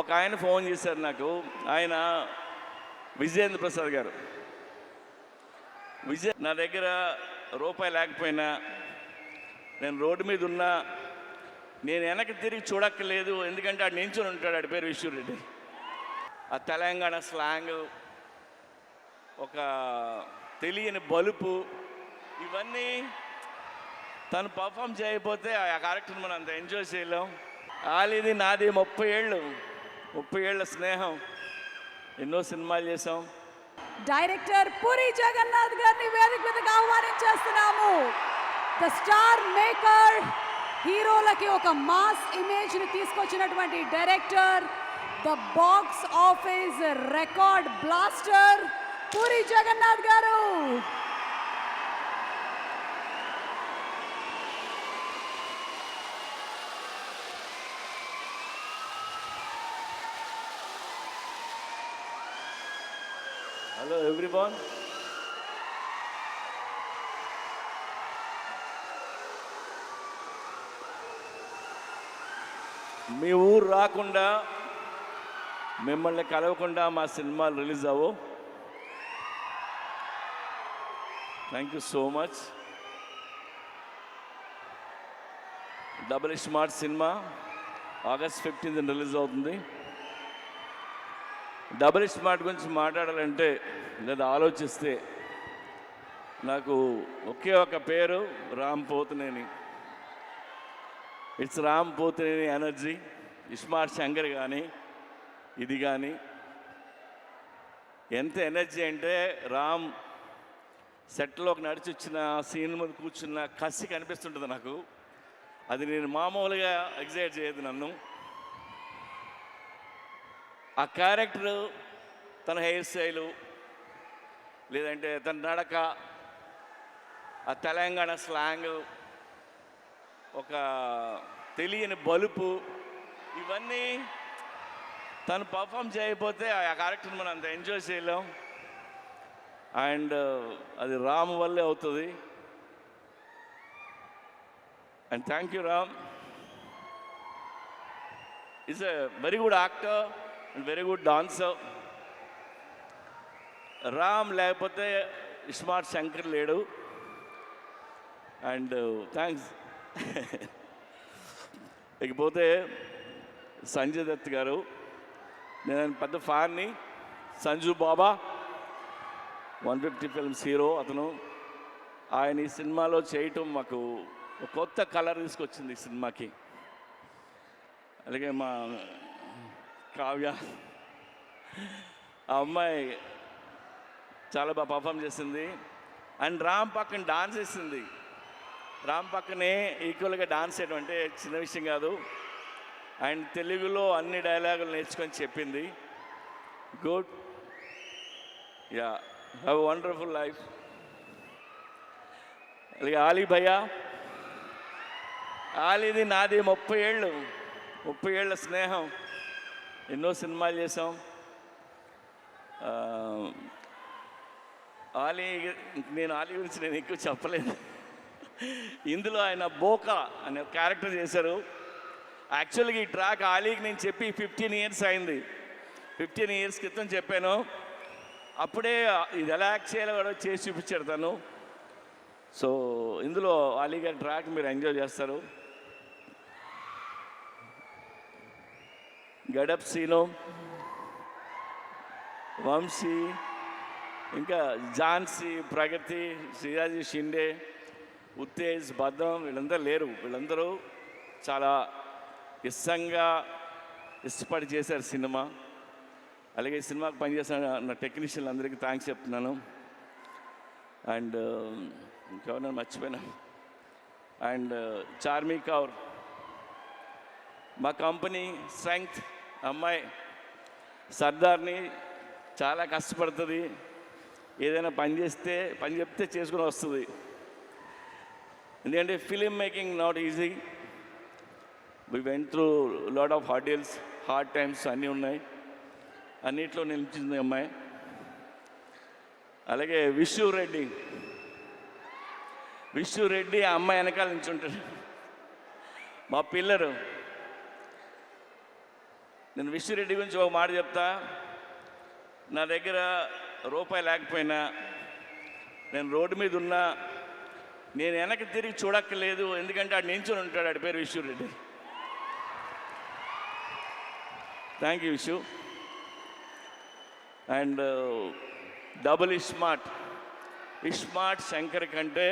ఒక ఆయన ఫోన్ చేశారు నాకు. ఆయన విజయేంద్ర ప్రసాద్ గారు. నా దగ్గర రూపాయి లేకపోయినా, నేను రోడ్డు మీద ఉన్నా, నేను వెనక్కి తిరిగి చూడక్కర్లేదు. ఎందుకంటే ఆడు నించుని ఉంటాడు. ఆడి పేరు విశ్వరెడ్డి. ఆ తెలంగాణ స్లాంగ్, ఒక తెలియని బలుపు, ఇవన్నీ తను పర్ఫామ్ చేయకపోతే ఆ క్యారెక్టర్ని మనం అంత ఎంజాయ్ చేయలేం. ఆలిది నాది 30 ఏళ్ళ స్నేహం. ఎన్నో సినిమాలు చేసాం. డైరెక్టర్ పూరి జగన్నాథ్ గారిని వేదిక మీదకి ఆహ్వానించేస్తున్నాము. ద స్టార్ మేకర్, హీరోలకి ఒక మాస్ ఇమేజ్ ని తీసుకొచ్చినటువంటి director, the box office record blaster Puri Jagannadh garu. Hello everyone. మీ ఊరు రాకుండా, మిమ్మల్ని కలవకుండా మా సినిమాలు రిలీజ్ అవ్వు. Thank you so much. Double smart cinema August 15th release అవుతుంది. డబుల్ స్మార్ట్ గురించి మాట్లాడాలంటే లేదా ఆలోచిస్తే నాకు ఒకే ఒక పేరు, Ram Pothineni. It's Ram Pothineni energy. Smart Shankar కానీ ఇది కానీ ఎంత ఎనర్జీ అంటే, రామ్ సెట్లోకి నడిచి వచ్చిన సీన్ ముందు కూర్చున్న కసి కనిపిస్తుంటుంది నాకు. అది నేను మామూలుగా ఎగ్జైట్ చేయదు నన్ను. ఆ క్యారెక్టరు, తన హెయిర్ స్టైలు, లేదంటే తన నడక, ఆ తెలంగాణ స్లాంగ్, ఒక తెలియని బలుపు, ఇవన్నీ తను పర్ఫామ్ చేయకపోతే ఆ క్యారెక్టర్ని మనం అంత ఎంజాయ్ చేయలేం. అండ్ అది రామ్ వల్లే అవుతుంది. And thank you Ram. Is a very good actor and very good dancer. Ram లేకపోతే స్మార్ట్ శంకర్ లేడు. And thanks. ఇకపోతే సంజయ్ దత్ గారు, నేను పెద్ద ఫ్యాన్ని. సంజు బాబా 150 ఫిల్మ్స్ హీరో అతను. ఆయన ఈ సినిమాలో చేయటం మాకు ఒక కొత్త కలర్ తీసుకొచ్చింది ఈ సినిమాకి. అలాగే మా కావ్య, ఆ అమ్మాయి చాలా బాగా పర్ఫామ్ చేసింది. అండ్ రామ్ పక్కన డాన్స్ చేసింది. రామ్ పక్కనే ఈక్వల్గా డాన్స్ చేయడం అంటే చిన్న విషయం కాదు. అండ్ తెలుగులో అన్ని డైలాగులు నేర్చుకొని చెప్పింది. Good. Yeah, have a wonderful life. అలాగే ఆలీ భయ్యా. ఆలీది నాది 30 ఏళ్ళ స్నేహం. ఎన్నో సినిమాలు చేసాం. నేను ఆలీ గురించి నేను ఎక్కువ చెప్పలేదు. ఇందులో ఆయన బోకా అనే క్యారెక్టర్ చేశారు. యాక్చువల్గా ఈ ట్రాక్ ఆలీకి నేను చెప్పి 15 ఇయర్స్ అయింది. 15 ఇయర్స్ క్రితం చెప్పాను. అప్పుడే ఇది ఎలా యాక్ట్ చేయాలో కూడా చేసి చూపించాడు తను. సో ఇందులో ఆలీ గారి ట్రాక్ మీరు ఎంజాయ్ చేస్తారు. గడప్ సీను, వంశీ, ఇంకా ఝాన్సీ, ప్రగతి, శ్రీరాజీ షిండే, ఉత్తేజ్, భద్రం, వీళ్ళందరూ లేరు. వీళ్ళందరూ చాలా ఇష్టపడి చేశారు సినిమా. అలాగే ఈ సినిమాకి పనిచేసిన నా టెక్నీషియన్లు అందరికీ థ్యాంక్స్ చెప్తున్నాను. అండ్ ఇంకెవరైనా మర్చిపోయినా. అండ్ చార్మీ కౌర్, మా కంపెనీ స్ట్రెంగ్త్ అమ్మాయి, సర్దార్ని, చాలా కష్టపడుతుంది. ఏదైనా పని చెప్తే చేసుకుని వస్తుంది. ఎందుకంటే film making not easy. We went through lot of hard times అన్నీ ఉన్నాయి. అన్నిట్లో నిలిచింది అమ్మాయి. అలాగే విశ్వరెడ్డి ఆ అమ్మాయి వెనకాల నుంచి ఉంటాడు. మా పిల్లరు నేను విశ్వరెడ్డి గురించి ఒక మాట చెప్తా. నా దగ్గర రూపాయి లేకపోయినా, నేను రోడ్డు మీద ఉన్నా, నేను వెనక్కి తిరిగి చూడక్కర్లేదు, ఎందుకంటే ఆడు నించుని ఉంటాడు. ఆడి పేరు Vishwa Reddy. Thank you Vishu. And double ismart Shankar కంటే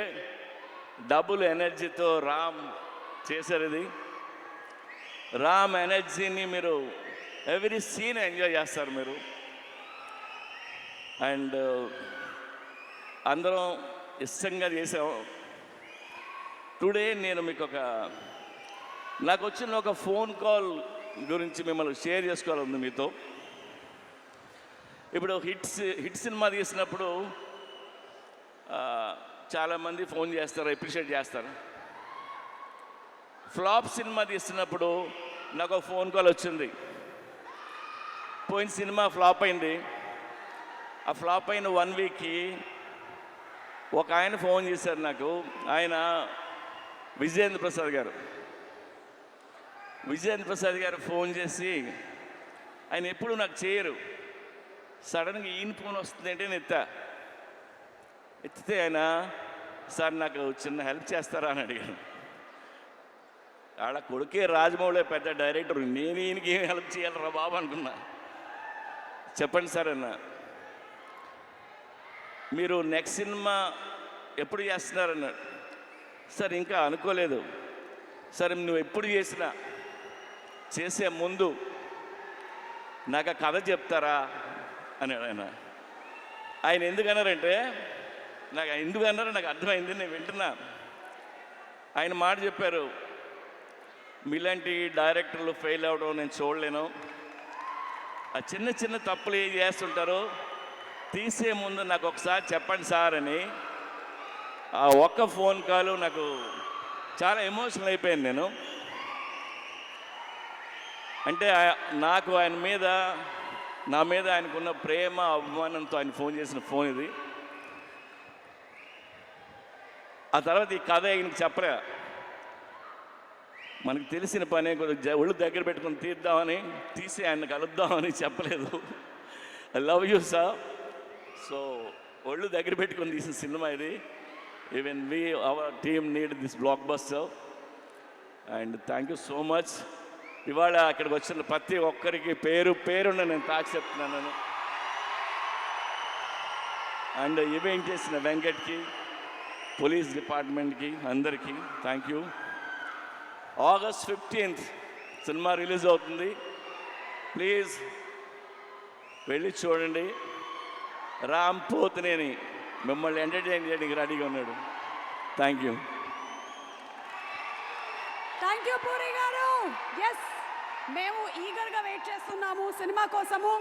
డబుల్ ఎనర్జీతో రామ్ చేశారు. ఇది రామ్ ఎనర్జీని మీరు ఎవ్రీ సీన్ ఎంజాయ్ చేస్తారు మీరు. అండ్ అందరం ఇష్టంగా చేసాము. టుడే నేను మీకు నాకు వచ్చిన ఒక ఫోన్ కాల్ గురించి మిమ్మల్ని షేర్ చేసుకోవాలంది మీతో. ఇప్పుడు హిట్ సినిమా తీసినప్పుడు చాలామంది ఫోన్ చేస్తారు, అప్రిషియేట్ చేస్తారు. ఫ్లాప్ సినిమా తీస్తున్నప్పుడు నాకు ఒక ఫోన్ కాల్ వచ్చింది. పోయిన సినిమా ఫ్లాప్ అయింది. ఆ ఫ్లాప్ అయిన 1 వీక్కి ఒక ఆయన ఫోన్ చేశారు నాకు. ఆయన విజయేంద్ర ప్రసాద్ గారు ఫోన్ చేసి, ఆయన ఎప్పుడు నాకు చేయరు, సడన్గా ఈయన ఫోన్ వస్తుందంటే నేను ఎత్తితే ఆయన, సార్ నాకు చిన్న హెల్ప్ చేస్తారా అని అడిగాను. ఆడ కొడుకే రాజమౌళి పెద్ద డైరెక్టర్, నేను ఈయనకి ఏం హెల్ప్ చేయాలరా బాబు అనుకున్నా. చెప్పండి సార్ అన్న, మీరు నెక్స్ట్ సినిమా ఎప్పుడు చేస్తున్నారన్నాడు. సార్ ఇంకా అనుకోలేదు. సరే నువ్వు ఎప్పుడు చేసే ముందు నాకు ఆ కథ చెప్తారా అన్నాడు ఆయన ఎందుకన్నారంటే, ఎందుకన్నారో నాకు అర్థమైంది, నేను వింటున్నా. ఆయన మాట చెప్పారు, మీలాంటి డైరెక్టర్లు ఫెయిల్ అవ్వడం నేను చూడలేను. ఆ చిన్న చిన్న తప్పులు ఏం చేస్తుంటారో తీసే ముందు నాకు ఒకసారి చెప్పండి సార్ అని. ఆ ఒక్క ఫోన్ కాల్ నాకు చాలా ఎమోషనల్ అయిపోయాను నేను. అంటే నాకు నా మీద ఆయనకున్న ప్రేమ అభిమానంతో ఆయన ఫోన్ చేసిన ఫోన్ ఇది. ఆ తర్వాత ఈ కథ ఆయనకి చెప్పరా, మనకు తెలిసిన పని కొద్దిగా ఒళ్ళు దగ్గర పెట్టుకుని తీసి ఆయన కలుద్దామని చెప్పలేదు. I love you sir. So ఒళ్ళు దగ్గర పెట్టుకొని తీసిన సినిమా ఇది. Even our team need this block buster. And thank you so much. ఇవాళ అక్కడికి వచ్చిన ప్రతి ఒక్కరికి పేరున్న నేను తాకి చెప్తున్నాను. అండ్ ఈవెంట్ చేసిన వెంకట్కి, పోలీస్ డిపార్ట్మెంట్కి, అందరికీ thank you. August 15th cinema release అవుతుంది. ప్లీజ్ వెళ్ళి చూడండి. రామ్ పోతినేని మిమ్మల్ని ఎంటర్టైన్ చేయడానికి రెడీగా ఉన్నాడు. Thank you. Thank you puri గారు. ఎస్, మేము ఈగర్గా వెయిట్ చేస్తున్నాము సినిమా కోసము.